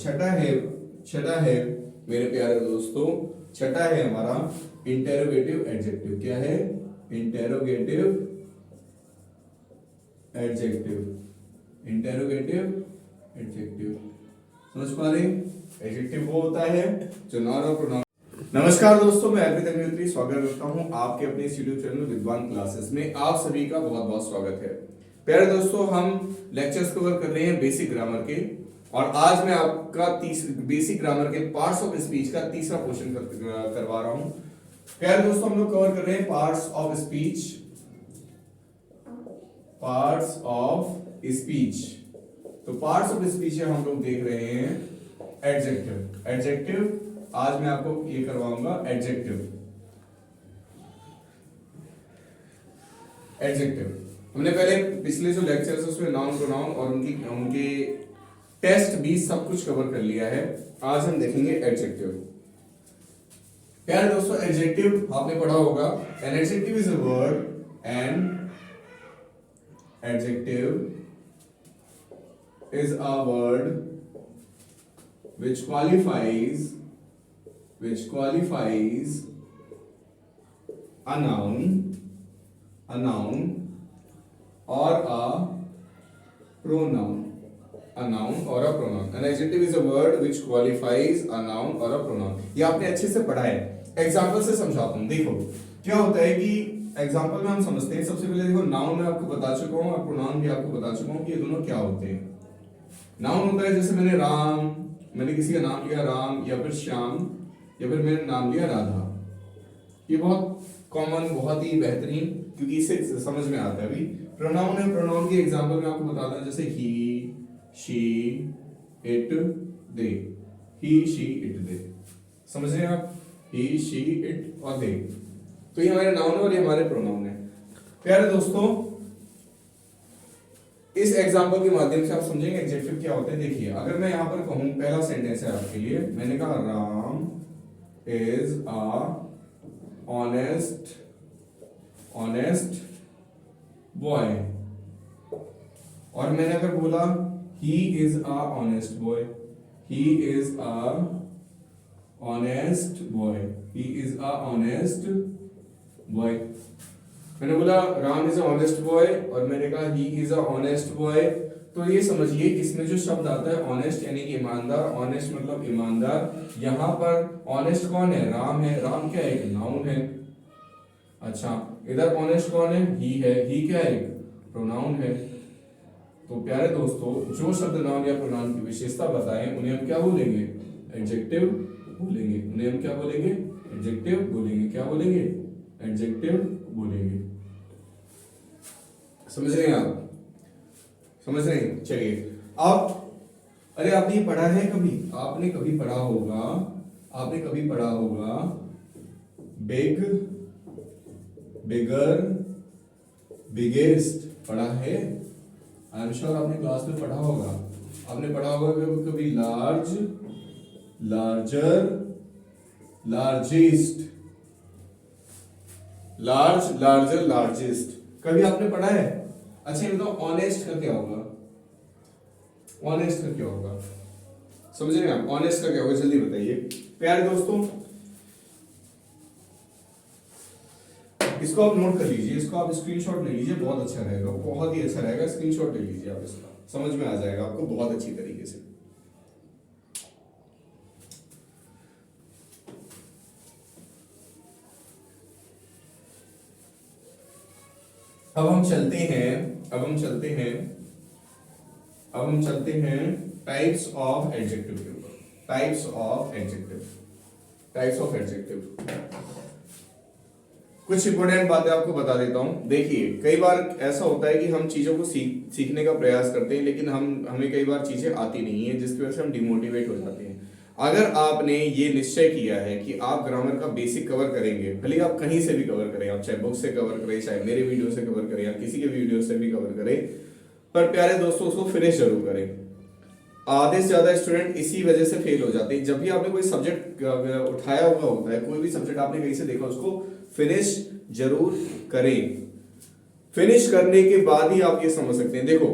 छठा है मेरे प्यारे दोस्तों, छठा है हमारा इंटेरोगेटिव एडजेक्टिव। क्या है? Interrogative adjective. समझ पा रहे? एडजेक्टिव वो होता है जो नाउन और प्रोनाउन। नमस्कार दोस्तों, मैं अर्पित अग्निहोत्री स्वागत करता हूं आपके अपने इस यूट्यूब चैनल विद्वान क्लासेस में। आप सभी का बहुत बहुत स्वागत है। प्यारे दोस्तों, हम लेक्चर्स कवर कर रहे हैं बेसिक ग्रामर के, और आज मैं आपका बेसिक ग्रामर के पार्ट्स ऑफ स्पीच का तीसरा क्वेश्चन करवा रहा हूं। प्यारे दोस्तों, हम लोग कवर कर रहे हैं पार्ट्स ऑफ स्पीच। तो पार्ट्स ऑफ स्पीच में हम लोग देख रहे हैं एडजेक्टिव। आज मैं आपको ये करवाऊंगा एडजेक्टिव। हमने पहले पिछले जो लेक्चर्स उसमें नाउन प्रोनाउन और उनके टेस्ट भी सब कुछ कवर कर लिया है। आज हम देखेंगे एडजेक्टिव। प्यारे दोस्तों, एडजेक्टिव आपने पढ़ा होगा। An adjective is a word, adjective is a word which qualifies a noun or a pronoun. An adjective is a word which qualifies a noun or a pronoun. ये आपने अच्छे से पढ़ा है। एग्जाम्पल से समझाता हूं। देखो क्या होता है कि एग्जाम्पल में हम समझते हैं। सबसे पहले देखो, नाउन मैं आपको बता चुका हूं और प्रोनाउन भी आपको बता चुका हूं कि ये दोनों क्या होते हैं। नाउन होता है जैसे मैंने किसी का नाम लिया राम, या फिर श्याम, या फिर मैंने नाम लिया राधा। ये बहुत कॉमन, बहुत ही बेहतरीन, क्योंकि इससे समझ में आता है। अभी प्रोनाउन है, प्रोनाउन की एग्जांपल मैं आपको बताता हूं, जैसे he, she, it, they. He, she, it, they. समझ रहे हैं आप? ही, शी, इट और दे। तो ये हमारे नाउन है और ये हमारे प्रोनाउन है। प्यारे दोस्तों, इस एग्जांपल के माध्यम से आप समझेंगे एडजेक्टिव क्या होते हैं। देखिए, अगर मैं यहां पर कहूं, पहला सेंटेंस है आपके लिए, मैंने कहा Ram is a honest boy, और मैंने अगर बोला he is a honest boy, he is a honest boy. मैंने बोला Ram is a honest boy और मैंने कहा he is a honest boy. तो ये समझिए इसमें जो शब्द आता है ऑनेस्ट यानी कि ईमानदार, ऑनेस्ट मतलब ईमानदार। यहाँ पर ऑनेस्ट कौन है? राम है। राम क्या है? एक नाउन है। अच्छा, इधर ऑनेस्ट कौन है? ही है। ही क्या है? एक प्रोनाउन है। तो प्यारे दोस्तों, जो शब्द नाउन या प्रोनाउन की विशेषता बताएं उन्हें हम क्या बोलेंगे? एडजेक्टिव बोलेंगे। उन्हें हम क्या बोलेंगे? एडजेक्टिव बोलेंगे। क्या बोलेंगे? एडजेक्टिव बोलेंगे। समझ रहे हैं आप? समझ रहे हैं? चलिए अब, अरे आपने ये पढ़ा है कभी? आपने कभी पढ़ा होगा बिग, बिगर, बिगेस्ट। पढ़ा है? आई एम श्योर आपने क्लास में पढ़ा होगा। आपने पढ़ा होगा कभी large, larger, largest. Large, larger, largest कभी आपने पढ़ा है? अच्छा, ये बताओ ऑनेस्ट का क्या होगा? ऑनेस्ट का क्या होगा? समझ रहे हैं आप? ऑनेस्ट का क्या होगा? जल्दी बताइए प्यारे दोस्तों। इसको आप नोट कर लीजिए, इसको आप स्क्रीनशॉट ले लीजिए, बहुत अच्छा रहेगा, बहुत ही अच्छा रहेगा। स्क्रीनशॉट ले लीजिए आप, इसका समझ में आ जाएगा आपको बहुत अच्छी तरीके से। अब हम चलते हैं टाइप्स ऑफ एडजेक्टिव के ऊपर। Types of adjective. कुछ इंपॉर्टेंट बातें आपको बता देता हूं। देखिए, कई बार ऐसा होता है कि हम चीजों को सीखने का प्रयास करते हैं, लेकिन हमें कई बार चीजें आती नहीं है, जिसकी वजह से हम डिमोटिवेट हो जाते हैं। अगर आपने ये निश्चय किया है कि आप ग्रामर का बेसिक कवर करेंगे, भले आप कहीं से भी कवर करें, आप चाहे बुक से कवर करें, चाहे मेरे वीडियो से कवर करें, या किसी के वीडियो से भी कवर करें, पर प्यारे दोस्तों उसको फिनिश जरूर करें। आधे से ज्यादा स्टूडेंट इसी वजह से फेल हो जाते हैं। जब भी आपने कोई सब्जेक्ट उठाया हुआ होता है, कोई भी सब्जेक्ट आपने कहीं से देखा, उसको फिनिश जरूर करें। फिनिश करने के बाद ही आप ये समझ सकते हैं। देखो,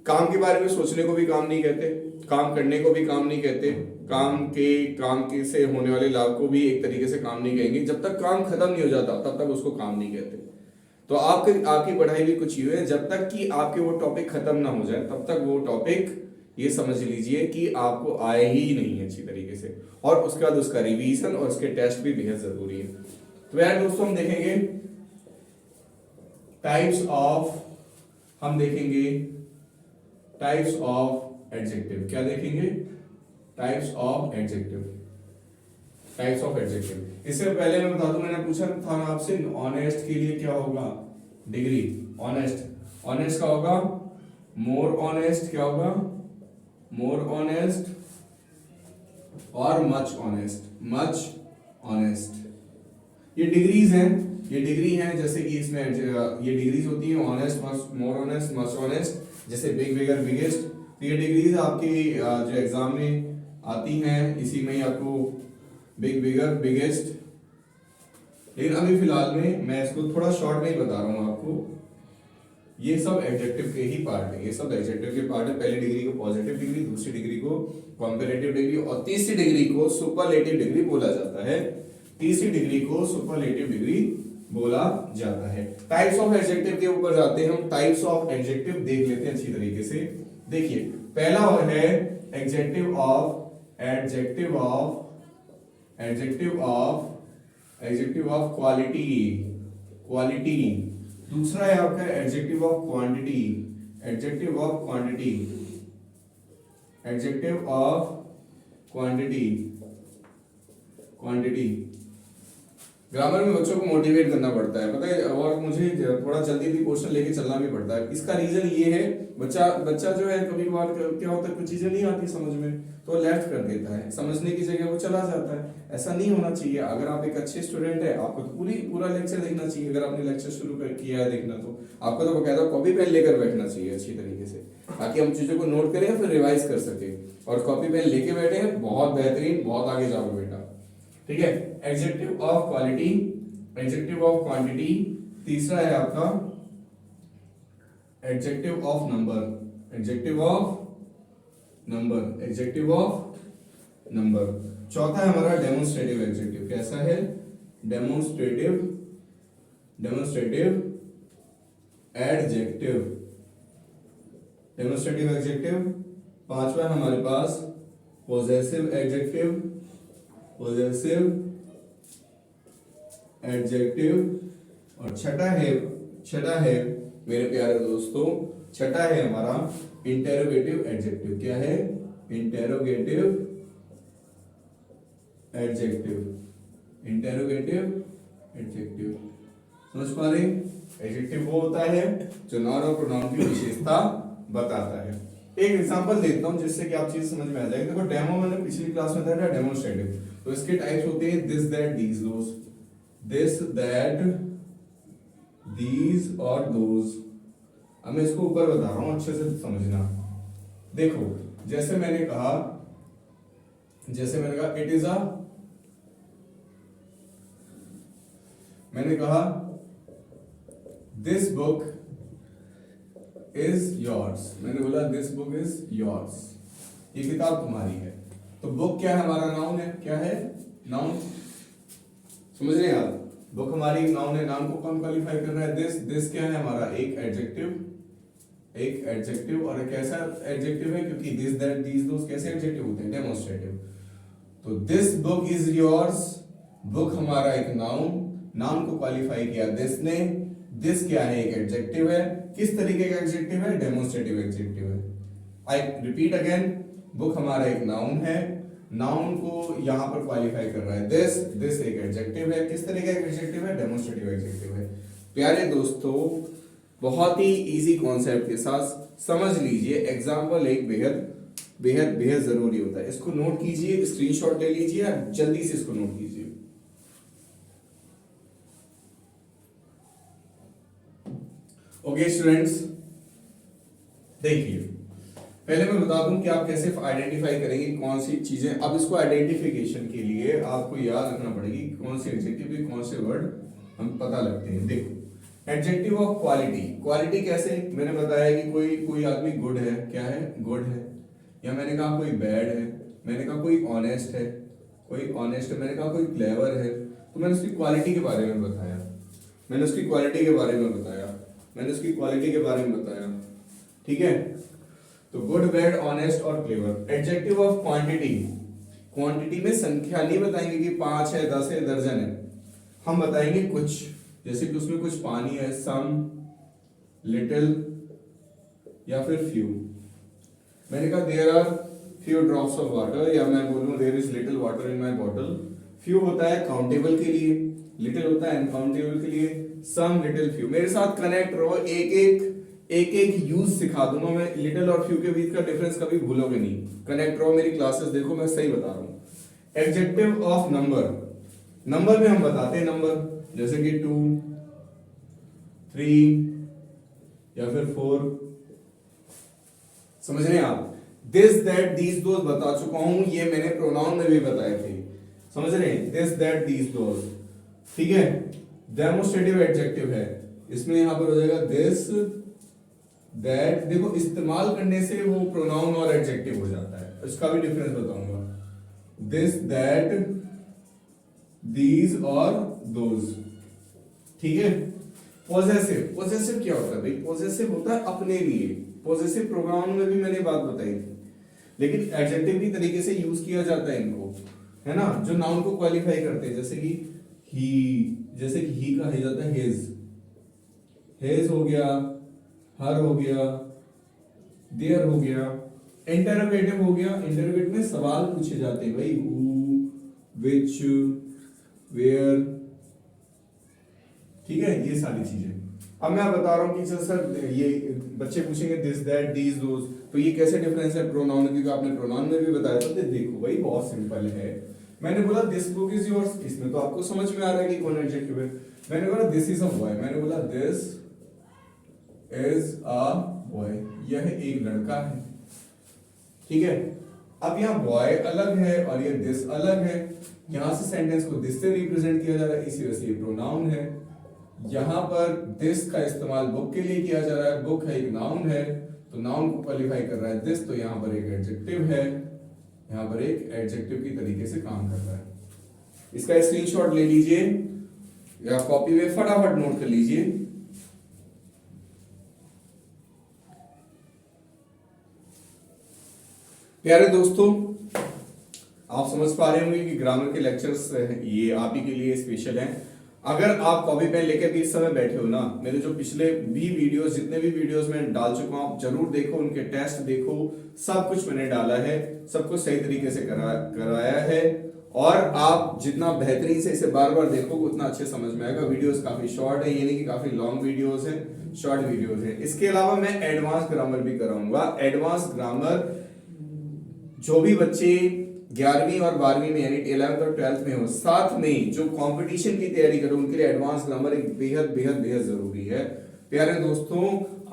काम के बारे में सोचने को भी काम नहीं कहते, काम करने को भी काम नहीं कहते, काम के से होने वाले लाभ को भी एक तरीके से काम नहीं कहेंगे। जब तक काम खत्म नहीं हो जाता तब तक उसको काम नहीं कहते। तो आपकी पढ़ाई भी कुछ यूं है, जब तक कि आपके वो टॉपिक खत्म ना हो जाए तब तक वो टॉपिक ये समझ लीजिए कि आपको आए ही नहीं है अच्छी तरीके से, और उसके बाद उसका रिवीजन और उसके टेस्ट भी बेहद जरूरी है। तो यार दोस्तों हम देखेंगे टाइप्स ऑफ, हम देखेंगे टाइप्स ऑफ एडजेक्टिव। क्या देखेंगे? Types of adjective. Types of adjective. इससे पहले मैं बता दूं, मैंने पूछा था ना आपसे, ऑनेस्ट के लिए क्या होगा? डिग्री। ऑनेस्ट, ऑनेस्ट का होगा मोर ऑनेस्ट, क्या होगा? मोर ऑनेस्ट और मच ऑनेस्ट, मच ऑनेस्ट। ये डिग्रीज हैं, ये डिग्री हैं, जैसे कि इसमें ये डिग्रीज होती हैं honest, more honest, much honest, जैसे बिग, बिगर, बिगेस्ट। तो ये डिग्रीज आपकी जो एग्जाम में आती हैं, इसी में ही आपको बिग, बिगर, बिगेस्ट। लेकिन अभी फिलहाल में मैं इसको थोड़ा शॉर्ट में ही बता रहा हूँ आपको। ये सब एडजेक्टिव के ही पार्ट है, ये सब एडजेक्टिव के पार्ट है। पहली डिग्री को पॉजिटिव डिग्री, दूसरी डिग्री को कंपैरेटिव डिग्री और तीसरी डिग्री को सुपरलेटिव डिग्री बोला जाता है। तीसरी डिग्री को सुपरलेटिव डिग्री बोला जाता है। टाइप्स ऑफ एडजेक्टिव के ऊपर जाते हैं हम। टाइप्स ऑफ एडजेक्टिव देख लेते हैं अच्छी तरीके से। देखिए पहला है एडजेक्टिव ऑफ क्वालिटी, क्वालिटी। दूसरा है आपका adjective of quantity, adjective of quantity, adjective of quantity, quantity. Grammar में बच्चों को मोटिवेट करना पड़ता है, पता है, और मुझे थोड़ा जल्दी भी क्वेश्चन लेके चलना भी पड़ता है। इसका रीजन ये है, बच्चा जो है कभी बार क्या होता है, कुछ चीजें नहीं आती समझ में तो लेफ्ट कर देता है, समझने की जगह वो चला जाता है। ऐसा नहीं होना चाहिए। अगर आप एक अच्छे स्टूडेंट है, आपको तो पूरा लेक्चर देखना चाहिए। अगर आपने लेक्चर शुरू किया है देखना, तो आपको तो बकायदा कॉपी पेन लेकर बैठना चाहिए अच्छी तरीके से, ताकि हम चीजों को नोट करें फिर रिवाइज कर सके। और कॉपी पेन लेके बैठे हैं, बहुत बेहतरीन, बहुत आगे जाओगे बेटा। ठीक है। Adjective of quality, adjective of quantity. तीसरा है आपका adjective of number, adjective of number, adjective of number. चौथा है हमारा डेमोन्स्ट्रेटिव एडजेक्टिव। कैसा है? Demonstrative, demonstrative adjective, demonstrative adjective. पांचवा है हमारे पास पोजेसिव एडजेक्टिव, पोजेसिव एडजेक्टिव। और छठा है मेरे प्यारे दोस्तों, छठा है हमारा इंटेरोगेटिव एडजेक्टिव। क्या है? Interrogative adjective, interrogative adjective. समझ पा रहे? एडजेक्टिव वो होता है जो नाउन और प्रोनाउन की विशेषता बताता है। एक एग्जांपल देता हूं जिससे कि आप चीज समझ में आ जाएगी। देखो डेमो मैंने पिछली क्लास में बताया था, डेमोन्स्ट्रेटिव। तो इसके टाइप्स होते हैं this, that, these, those, this, that, these और दोज। अब मैं इसको ऊपर बता रहा हूं, अच्छे से समझना। देखो जैसे मैंने कहा इट इज अ, मैंने कहा दिस बुक इज योर्स, मैंने बोला दिस बुक इज योर्स, ये किताब तुम्हारी है। तो बुक क्या है? हमारा नाउन है। क्या है? नाउन। समझ रहे हैं आप? बुक हमारी नाउन है। नाउन को कौन क्वालिफाई कर रहा है? दिस क्या है हमारा? एक एडजेक्टिव, एक एडजेक्टिव। और कैसा एडजेक्टिव है? क्योंकि दिस, दैट, दीज, दोस कैसे एडजेक्टिव होते हैं? डेमोन्स्ट्रेटिव। तो this book is yours, book हमारा एक नाउन, नाउन को क्वालिफाई किया दिस ने। दिस क्या है? एक एडजेक्टिव है। किस तरीके का एडजेक्टिव है? डेमोन्स्ट्रेटिव एडजेक्टिव है। आई रिपीट अगेन, बुक हमारा एक नाउन है, नाउन को यहां पर क्वालिफाई कर रहा है दिस एक एडजेक्टिव है। किस तरह का एडजेक्टिव है? डेमोन्स्ट्रेटिव एडजेक्टिव है। प्यारे दोस्तों, बहुत ही इजी कॉन्सेप्ट के साथ समझ लीजिए। एग्जाम्पल एक बेहद जरूरी होता है। इसको नोट कीजिए, स्क्रीनशॉट ले लीजिए, जल्दी से इसको नोट कीजिए। ओके स्टूडेंट्स, देखिए पहले मैं बता दूं कि आप कैसे आइडेंटिफाई करेंगे कौन सी चीजें। अब इसको आइडेंटिफिकेशन के लिए आपको याद रखना पड़ेगी कौन से एडजेक्टिव के कौन से वर्ड हम पता लगते हैं। देखो एडजेक्टिव ऑफ क्वालिटी, क्वालिटी कैसे? मैंने बताया कि कोई आदमी गुड है। क्या है? गुड है। या मैंने कहा कोई बैड है, मैंने कहा कोई ऑनेस्ट है, मैंने कहा कोई क्लेवर है, तो मैंने उसकी क्वालिटी के बारे में बताया, ठीक है। तो गुड, बैड, ऑनेस्ट और clever. Adjective of quantity, quantity में संख्या नहीं बताएंगे कि 5 है, 10 है, दर्जन है, हम बताएंगे कुछ, जैसे कि उसमें कुछ पानी है, सम, लिटिल या फिर फ्यू। मैंने कहा there are few drops of water, या मैं बोलूं there is little water in my bottle. Few होता है काउंटेबल के लिए, लिटिल होता है अनकाउंटेबल के लिए, सम, लिटिल, फ्यू। मेरे साथ कनेक्ट रहो, एक एक यूज सिखा दूंगा मैं, लिटिल और फ्यू के बीच का डिफरेंस कभी भूलोगे नहीं। कनेक्ट रहो, मेरी क्लासेस देखो, मैं सही बता रहा हूँ। एडजेक्टिव ऑफ नंबर, नंबर में हम बताते हैं नंबर, जैसे कि 2, 3 या फिर 4, समझ रहे हैं आप। दिस, दैट, दीज, दोज बता चुका हूं, ये मैंने प्रोनाउन में भी बताए थे, समझ रहे हैं। दिस, दैट, दीज, दोज, ठीक है। डेमोस्ट्रेटिव एडजेक्टिव है, इसमें यहां पर हो जाएगा दिस, दैट। देखो इस्तेमाल करने से वो प्रोनाउन और एडजेक्टिव हो जाता है, इसका भी डिफरेंस बताऊंगा। दिस, दैट, दीज और दोज, ठीक है। पॉजेसिव, पॉजेसिव क्या होता है भाई? पॉजेसिव होता है अपने लिए, पॉजेसिव प्रोनाउन में भी मैंने बात बताई थी, लेकिन एडजेक्टिव की तरीके से यूज किया जाता है इनको, है ना, जो नाउन को क्वालिफाई करते हैं। जैसे कि ही का ही जाता है हिज हो गया, हर हो गया, देयर हो गया। इंटरोगेटिव हो गया, इंटरोगेटिव में सवाल पूछे जाते हैं भाई, हु, विच, वेयर, ठीक है, ये सारी चीजें। अब मैं बता रहा हूं कि सर ये बच्चे पूछेंगे दिस, दैट, दीज, दोज, तो ये कैसे डिफरेंस है प्रोनाउन, क्योंकि आपने प्रोनाउन में भी बताया था। तो देखो भाई बहुत सिंपल है, मैंने बोला दिस बुक इज योर्स, इसमें तो आपको समझ में आ रहा है कि कौन एडजेक्टिव है। मैंने बोला दिस इज अ बॉय, मैंने बोला दिस इज अ बॉय, यह एक लड़का है, ठीक है। अब यहाँ बॉय अलग है और ये दिस अलग है, यहां से सेंटेंस को दिस से रिप्रेजेंट किया जा रहा है, इसी वजह से ये प्रोनाउन है। यहां पर दिस का इस्तेमाल बुक के लिए किया जा रहा है, बुक है एक नाउन है, तो नाउन को क्वालिफाई कर रहा है दिस, तो यहां पर एक एडजेक्टिव है, यहां पर एक एडजेक्टिव की तरीके से काम कर रहा है। इसका स्क्रीनशॉट ले लीजिए या कॉपी में फटाफट नोट कर लीजिए। प्यारे दोस्तों, आप समझ पा रहे होंगे कि ग्रामर के लेक्चर्स ये आप ही के लिए स्पेशल हैं। अगर आप कॉपी पेन लेके भी इस समय बैठे हो ना, मेरे जो पिछले भी वीडियोस, जितने भी वीडियोस मैं डाल चुका हूं, आप जरूर देखो, उनके टेस्ट देखो, सब कुछ मैंने डाला है, सब कुछ सही तरीके से कराया है, और आप जितना बेहतरीन से इसे बार बार देखो उतना अच्छे समझ में आएगा। वीडियोस काफी शॉर्ट है, ये नहीं कि काफी लॉन्ग वीडियोस हैं, शॉर्ट वीडियोस है। इसके अलावा मैं एडवांस ग्रामर भी कराऊंगा। एडवांस ग्रामर जो भी बच्चे 11वीं और 12वीं में यानी 11th और 12th में हो, साथ में जो कंपटीशन की तैयारी करो, उनके लिए एडवांस ग्रामर एक बेहद बेहद बेहद जरूरी है। प्यारे दोस्तों,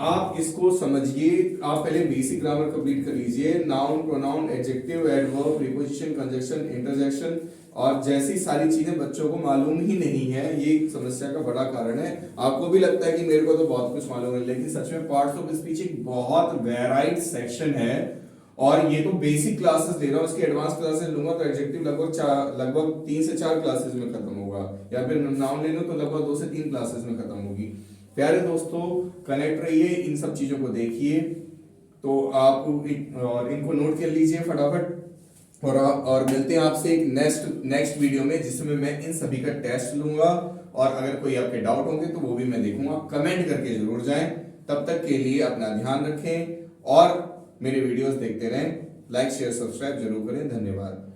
आप इसको समझिए, आप पहले बेसिक ग्रामर कंप्लीट कर लीजिए, noun, pronoun, adjective, adverb, preposition, conjunction, interjection और जैसी सारी चीजें बच्चों को मालूम ही नहीं है, ये समस्या का बड़ा कारण है। आपको भी लगता है कि मेरे को तो बहुत कुछ मालूम है, लेकिन सच में पार्ट्स ऑफ स्पीच एक बहुत वेराइड सेक्शन है, और ये तो बेसिक क्लासेस दे रहा हूं, इसकी एडवांस क्लासेस लूंगा तो एडजेक्टिव लगभग 3 से 4 क्लासेस में खत्म होगा, या फिर नाउन ले लो तो लगभग 2 से 3 क्लासेस में खत्म होगी। प्यारे दोस्तों, कनेक्ट रहिए, इन सब चीजों को देखिए, तो आप और इनको नोट कर लीजिए फटाफट, और मिलते हैं आपसे एक नेक्स्ट वीडियो में, जिसमें मैं इन सभी का टेस्ट लूंगा, और अगर कोई आपके डाउट होंगे तो वो भी मैं देखूंगा। कमेंट करके जरूर जाएं। तब तक के लिए अपना ध्यान रखें और मेरे वीडियोस देखते रहें। लाइक, शेयर, सब्सक्राइब जरूर करें। धन्यवाद।